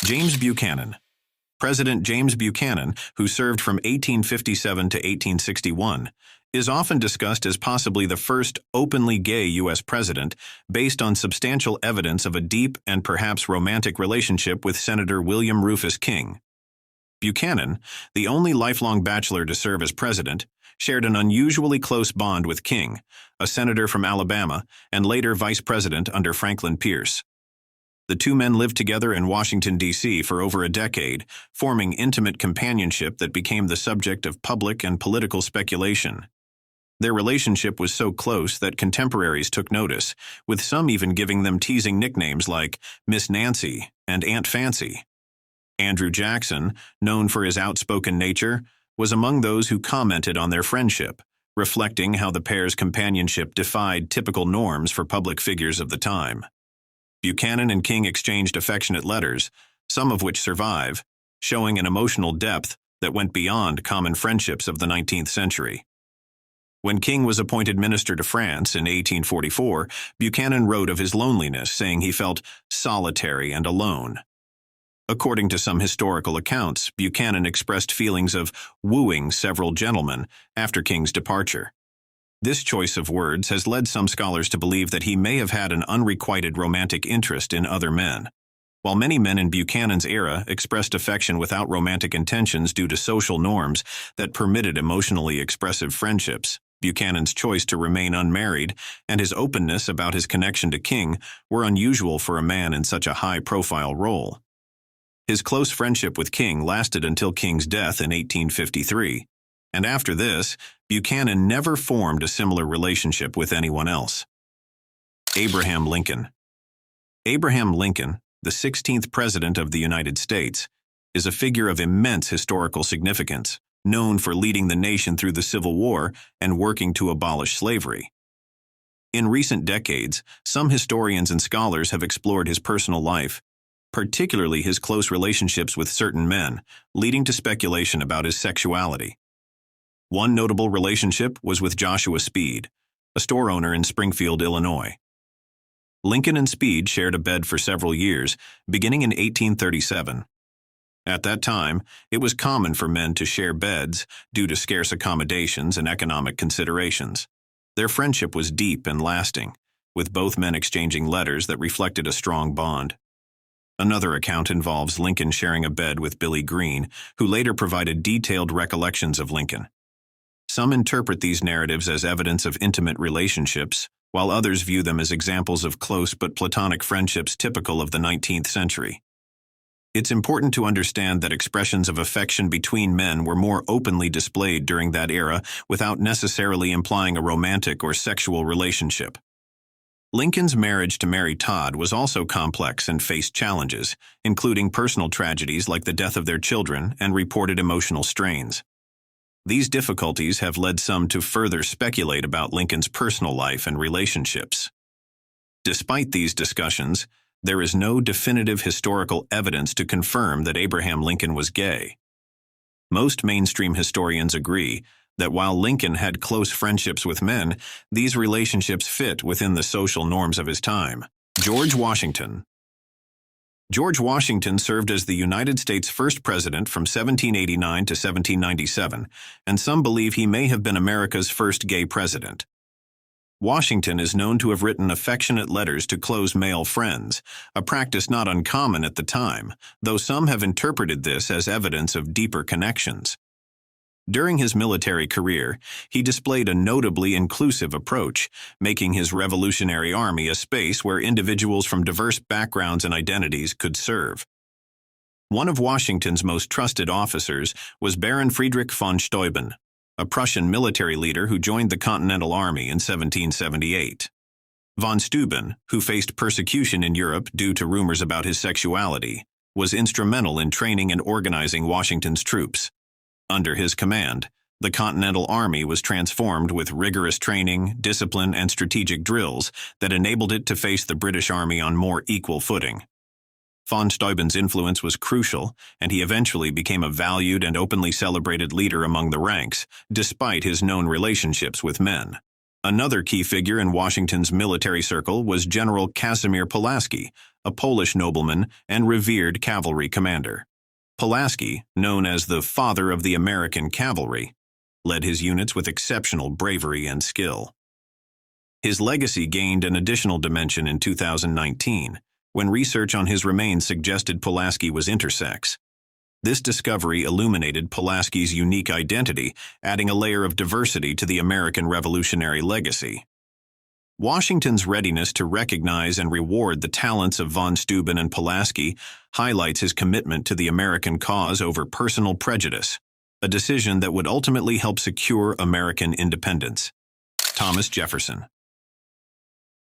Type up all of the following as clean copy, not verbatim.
James Buchanan. President James Buchanan, who served from 1857 to 1861, is often discussed as possibly the first openly gay U.S. president, based on substantial evidence of a deep and perhaps romantic relationship with Senator William Rufus King. Buchanan, the only lifelong bachelor to serve as president, shared an unusually close bond with King, a senator from Alabama and later vice president under Franklin Pierce. The two men lived together in Washington, D.C. for over a decade, forming intimate companionship that became the subject of public and political speculation. Their relationship was so close that contemporaries took notice, with some even giving them teasing nicknames like Miss Nancy and Aunt Fancy. Andrew Jackson, known for his outspoken nature, was among those who commented on their friendship, reflecting how the pair's companionship defied typical norms for public figures of the time. Buchanan and King exchanged affectionate letters, some of which survive, showing an emotional depth that went beyond common friendships of the 19th century. When King was appointed minister to France in 1844, Buchanan wrote of his loneliness, saying he felt solitary and alone. According to some historical accounts, Buchanan expressed feelings of wooing several gentlemen after King's departure. This choice of words has led some scholars to believe that he may have had an unrequited romantic interest in other men. While many men in Buchanan's era expressed affection without romantic intentions due to social norms that permitted emotionally expressive friendships, Buchanan's choice to remain unmarried and his openness about his connection to King were unusual for a man in such a high-profile role. His close friendship with King lasted until King's death in 1853. And after this, Buchanan never formed a similar relationship with anyone else. Abraham Lincoln. Abraham Lincoln, the 16th President of the United States, is a figure of immense historical significance, known for leading the nation through the Civil War and working to abolish slavery. In recent decades, some historians and scholars have explored his personal life, particularly his close relationships with certain men, leading to speculation about his sexuality. One notable relationship was with Joshua Speed, a store owner in Springfield, Illinois. Lincoln and Speed shared a bed for several years, beginning in 1837. At that time, it was common for men to share beds due to scarce accommodations and economic considerations. Their friendship was deep and lasting, with both men exchanging letters that reflected a strong bond. Another account involves Lincoln sharing a bed with Billy Green, who later provided detailed recollections of Lincoln. Some interpret these narratives as evidence of intimate relationships, while others view them as examples of close but platonic friendships typical of the 19th century. It's important to understand that expressions of affection between men were more openly displayed during that era without necessarily implying a romantic or sexual relationship. Lincoln's marriage to Mary Todd was also complex and faced challenges, including personal tragedies like the death of their children and reported emotional strains. These difficulties have led some to further speculate about Lincoln's personal life and relationships. Despite these discussions, there is no definitive historical evidence to confirm that Abraham Lincoln was gay. Most mainstream historians agree that while Lincoln had close friendships with men, these relationships fit within the social norms of his time. George Washington. George Washington served as the United States' first president from 1789 to 1797, and some believe he may have been America's first gay president. Washington is known to have written affectionate letters to close male friends, a practice not uncommon at the time, though some have interpreted this as evidence of deeper connections. During his military career, he displayed a notably inclusive approach, making his Revolutionary Army a space where individuals from diverse backgrounds and identities could serve. One of Washington's most trusted officers was Baron Friedrich von Steuben, a Prussian military leader who joined the Continental Army in 1778. Von Steuben, who faced persecution in Europe due to rumors about his sexuality, was instrumental in training and organizing Washington's troops. Under his command, the Continental Army was transformed with rigorous training, discipline, and strategic drills that enabled it to face the British Army on more equal footing. Von Steuben's influence was crucial, and he eventually became a valued and openly celebrated leader among the ranks, despite his known relationships with men. Another key figure in Washington's military circle was General Casimir Pulaski, a Polish nobleman and revered cavalry commander. Pulaski, known as the father of the American cavalry, led his units with exceptional bravery and skill. His legacy gained an additional dimension in 2019, when research on his remains suggested Pulaski was intersex. This discovery illuminated Pulaski's unique identity, adding a layer of diversity to the American Revolutionary legacy. Washington's readiness to recognize and reward the talents of von Steuben and Pulaski highlights his commitment to the American cause over personal prejudice, a decision that would ultimately help secure American independence. Thomas Jefferson.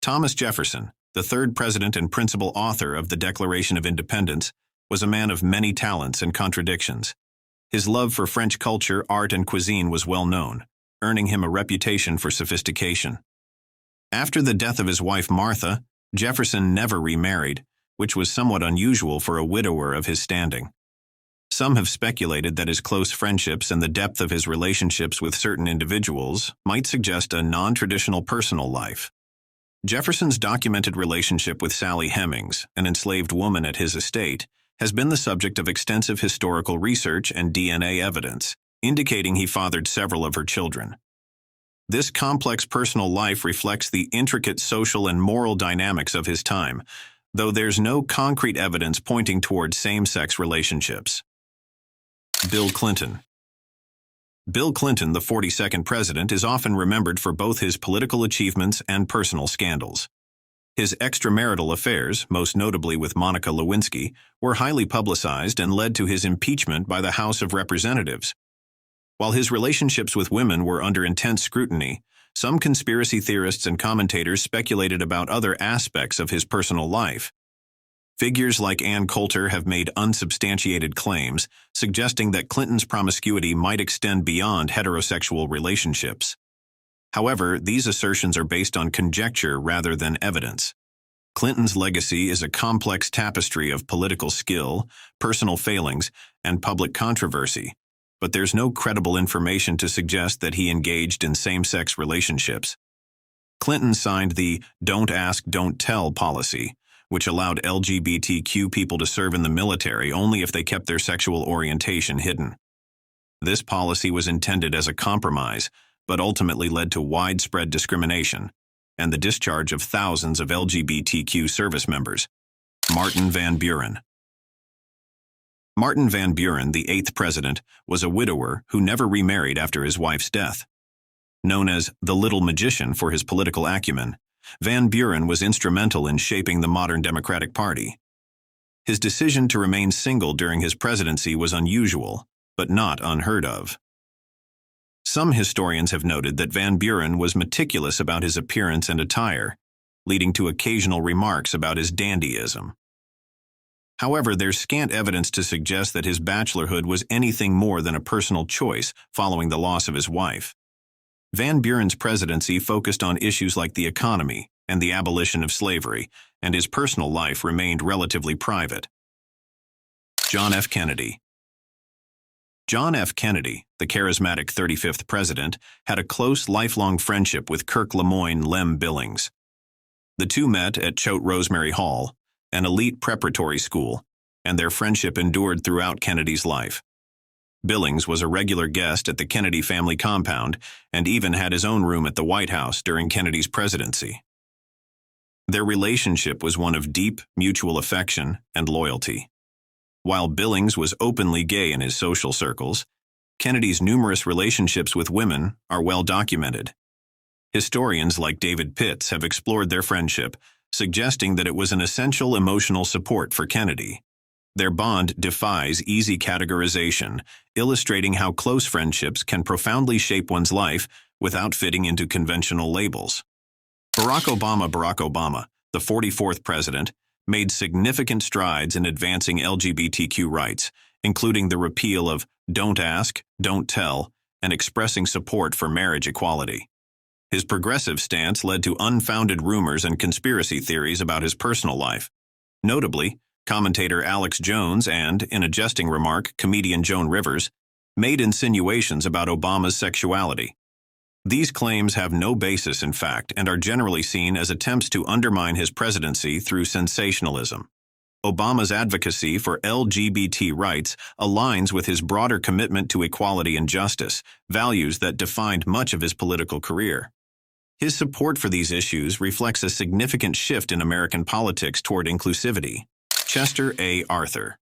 Thomas Jefferson, the third president and principal author of the Declaration of Independence, was a man of many talents and contradictions. His love for French culture, art, and cuisine was well known, earning him a reputation for sophistication. After the death of his wife Martha, Jefferson never remarried, which was somewhat unusual for a widower of his standing. Some have speculated that his close friendships and the depth of his relationships with certain individuals might suggest a non-traditional personal life. Jefferson's documented relationship with Sally Hemings, an enslaved woman at his estate, has been the subject of extensive historical research and DNA evidence, indicating he fathered several of her children. This complex personal life reflects the intricate social and moral dynamics of his time, though there's no concrete evidence pointing toward same-sex relationships. Bill Clinton. Bill Clinton, the 42nd president, is often remembered for both his political achievements and personal scandals. His extramarital affairs, most notably with Monica Lewinsky, were highly publicized and led to his impeachment by the House of Representatives. While his relationships with women were under intense scrutiny, some conspiracy theorists and commentators speculated about other aspects of his personal life. Figures like Ann Coulter have made unsubstantiated claims, suggesting that Clinton's promiscuity might extend beyond heterosexual relationships. However, these assertions are based on conjecture rather than evidence. Clinton's legacy is a complex tapestry of political skill, personal failings, and public controversy, but there's no credible information to suggest that he engaged in same-sex relationships. Clinton signed the "Don't Ask, Don't Tell" policy, which allowed LGBTQ people to serve in the military only if they kept their sexual orientation hidden. This policy was intended as a compromise, but ultimately led to widespread discrimination and the discharge of thousands of LGBTQ service members. Martin Van Buren. Martin Van Buren, the 8th president, was a widower who never remarried after his wife's death. Known as the Little Magician for his political acumen, Van Buren was instrumental in shaping the modern Democratic Party. His decision to remain single during his presidency was unusual, but not unheard of. Some historians have noted that Van Buren was meticulous about his appearance and attire, leading to occasional remarks about his dandyism. However, there's scant evidence to suggest that his bachelorhood was anything more than a personal choice following the loss of his wife. Van Buren's presidency focused on issues like the economy and the abolition of slavery, and his personal life remained relatively private. John F. Kennedy. John F. Kennedy, the charismatic 35th president, had a close, lifelong friendship with Kirk Lemoyne Lem Billings. The two met at Choate Rosemary Hall, an elite preparatory school, and their friendship endured throughout Kennedy's life. Billings was a regular guest at the Kennedy family compound and even had his own room at the White House during Kennedy's presidency. Their relationship was one of deep, mutual affection and loyalty. While Billings was openly gay in his social circles, Kennedy's numerous relationships with women are well documented. Historians like David Pitts have explored their friendship, suggesting that it was an essential emotional support for Kennedy. Their bond defies easy categorization, illustrating how close friendships can profoundly shape one's life without fitting into conventional labels. Barack Obama, the 44th president, made significant strides in advancing LGBTQ rights, including the repeal of "Don't Ask, Don't Tell" and expressing support for marriage equality. His progressive stance led to unfounded rumors and conspiracy theories about his personal life. Notably, commentator Alex Jones and, in a jesting remark, comedian Joan Rivers, made insinuations about Obama's sexuality. These claims have no basis in fact and are generally seen as attempts to undermine his presidency through sensationalism. Obama's advocacy for LGBT rights aligns with his broader commitment to equality and justice, values that defined much of his political career. His support for these issues reflects a significant shift in American politics toward inclusivity. Chester A. Arthur.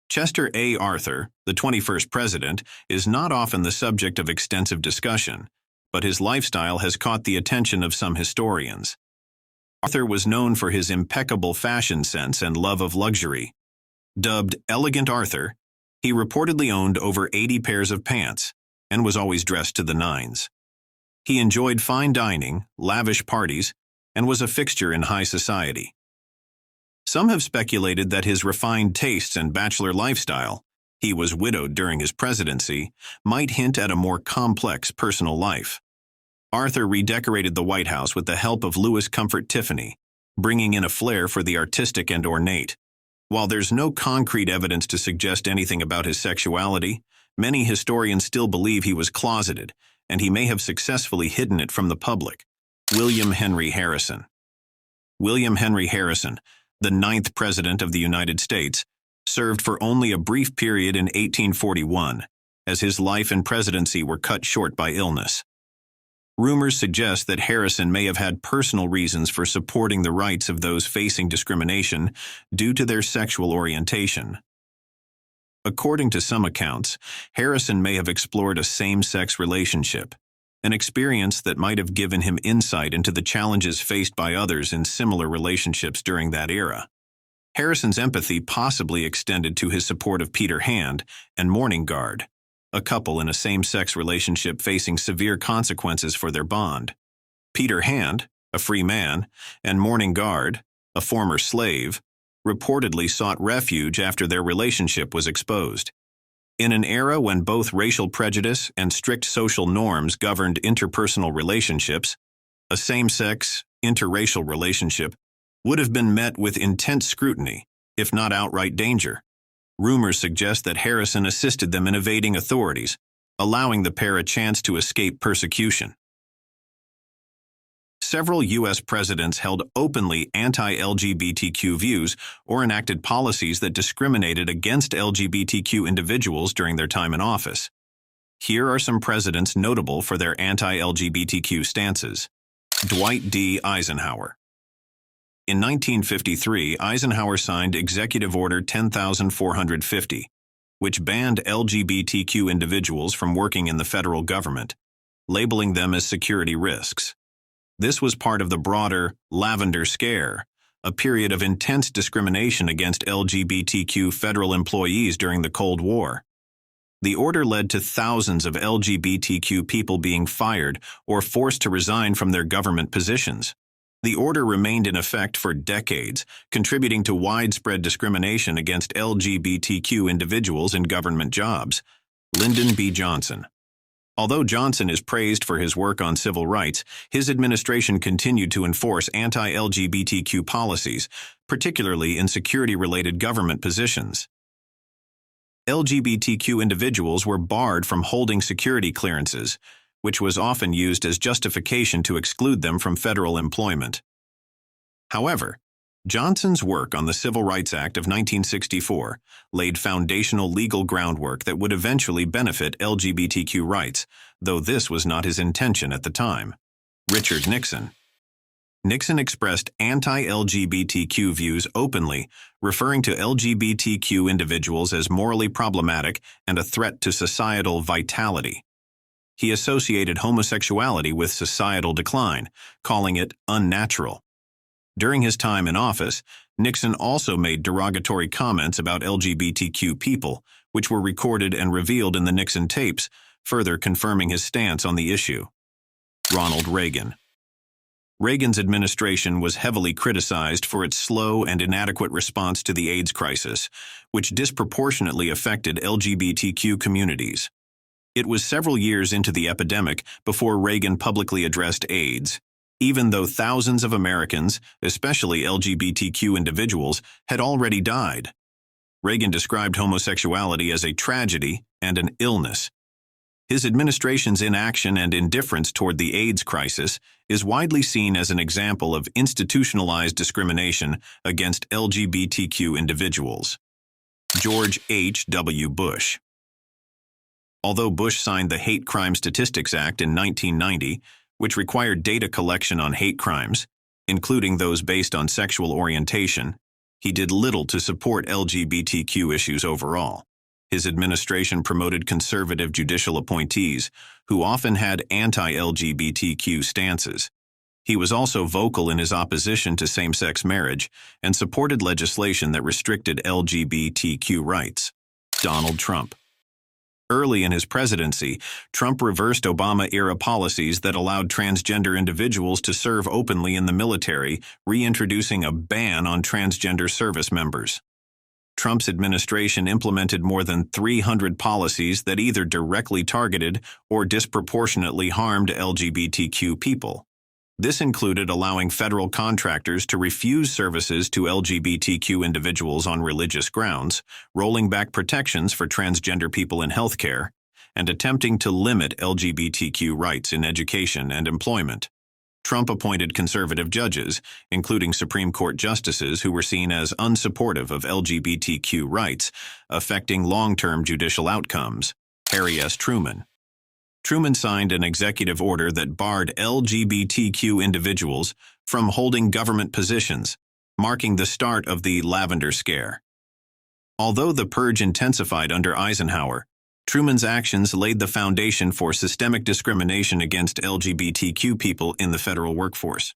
Chester A. Arthur, the 21st president, is not often the subject of extensive discussion, but his lifestyle has caught the attention of some historians. Arthur was known for his impeccable fashion sense and love of luxury. Dubbed Elegant Arthur, he reportedly owned over 80 pairs of pants and was always dressed to the nines. He enjoyed fine dining, lavish parties, and was a fixture in high society. Some have speculated that his refined tastes and bachelor lifestyle, he was widowed during his presidency, might hint at a more complex personal life. Arthur redecorated the White House with the help of Louis Comfort Tiffany, bringing in a flair for the artistic and ornate. While there's no concrete evidence to suggest anything about his sexuality, many historians still believe he was closeted, and he may have successfully hidden it from the public. William Henry Harrison. William Henry Harrison, the 9th President of the United States, served for only a brief period in 1841, as his life and presidency were cut short by illness. Rumors suggest that Harrison may have had personal reasons for supporting the rights of those facing discrimination due to their sexual orientation. According to some accounts, Harrison may have explored a same-sex relationship, an experience that might have given him insight into the challenges faced by others in similar relationships during that era. Harrison's empathy possibly extended to his support of Peter Hand and Morning Guard, a couple in a same-sex relationship facing severe consequences for their bond. Peter Hand, a free man, and Morning Guard, a former slave, reportedly sought refuge after their relationship was exposed. In an era when both racial prejudice and strict social norms governed interpersonal relationships, a same-sex, interracial relationship would have been met with intense scrutiny, if not outright danger. Rumors suggest that Harrison assisted them in evading authorities, allowing the pair a chance to escape persecution. Several U.S. presidents held openly anti-LGBTQ views or enacted policies that discriminated against LGBTQ individuals during their time in office. Here are some presidents notable for their anti-LGBTQ stances. Dwight D. Eisenhower. In 1953, Eisenhower signed Executive Order 10,450, which banned LGBTQ individuals from working in the federal government, labeling them as security risks. This was part of the broader Lavender Scare, a period of intense discrimination against LGBTQ federal employees during the Cold War. The order led to thousands of LGBTQ people being fired or forced to resign from their government positions. The order remained in effect for decades, contributing to widespread discrimination against LGBTQ individuals in government jobs. Lyndon B. Johnson. Although Johnson is praised for his work on civil rights, his administration continued to enforce anti-LGBTQ policies, particularly in security-related government positions. LGBTQ individuals were barred from holding security clearances, which was often used as justification to exclude them from federal employment. However, Johnson's work on the Civil Rights Act of 1964 laid foundational legal groundwork that would eventually benefit LGBTQ rights, though this was not his intention at the time. Richard Nixon. Nixon expressed anti-LGBTQ views openly, referring to LGBTQ individuals as morally problematic and a threat to societal vitality. He associated homosexuality with societal decline, calling it unnatural. During his time in office, Nixon also made derogatory comments about LGBTQ people, which were recorded and revealed in the Nixon tapes, further confirming his stance on the issue. Ronald Reagan. Reagan's administration was heavily criticized for its slow and inadequate response to the AIDS crisis, which disproportionately affected LGBTQ communities. It was several years into the epidemic before Reagan publicly addressed AIDS, even though thousands of Americans, especially LGBTQ individuals, had already died. Reagan described homosexuality as a tragedy and an illness. His administration's inaction and indifference toward the AIDS crisis is widely seen as an example of institutionalized discrimination against LGBTQ individuals. George H.W. Bush. Although Bush signed the Hate Crime Statistics Act in 1990, which required data collection on hate crimes, including those based on sexual orientation, he did little to support LGBTQ issues overall. His administration promoted conservative judicial appointees, who often had anti-LGBTQ stances. He was also vocal in his opposition to same-sex marriage and supported legislation that restricted LGBTQ rights. Donald Trump. Early in his presidency, Trump reversed Obama-era policies that allowed transgender individuals to serve openly in the military, reintroducing a ban on transgender service members. Trump's administration implemented more than 300 policies that either directly targeted or disproportionately harmed LGBTQ people. This included allowing federal contractors to refuse services to LGBTQ individuals on religious grounds, rolling back protections for transgender people in healthcare, and attempting to limit LGBTQ rights in education and employment. Trump appointed conservative judges, including Supreme Court justices who were seen as unsupportive of LGBTQ rights, affecting long-term judicial outcomes. Harry S. Truman. Truman signed an executive order that barred LGBTQ individuals from holding government positions, marking the start of the Lavender Scare. Although the purge intensified under Eisenhower, Truman's actions laid the foundation for systemic discrimination against LGBTQ people in the federal workforce.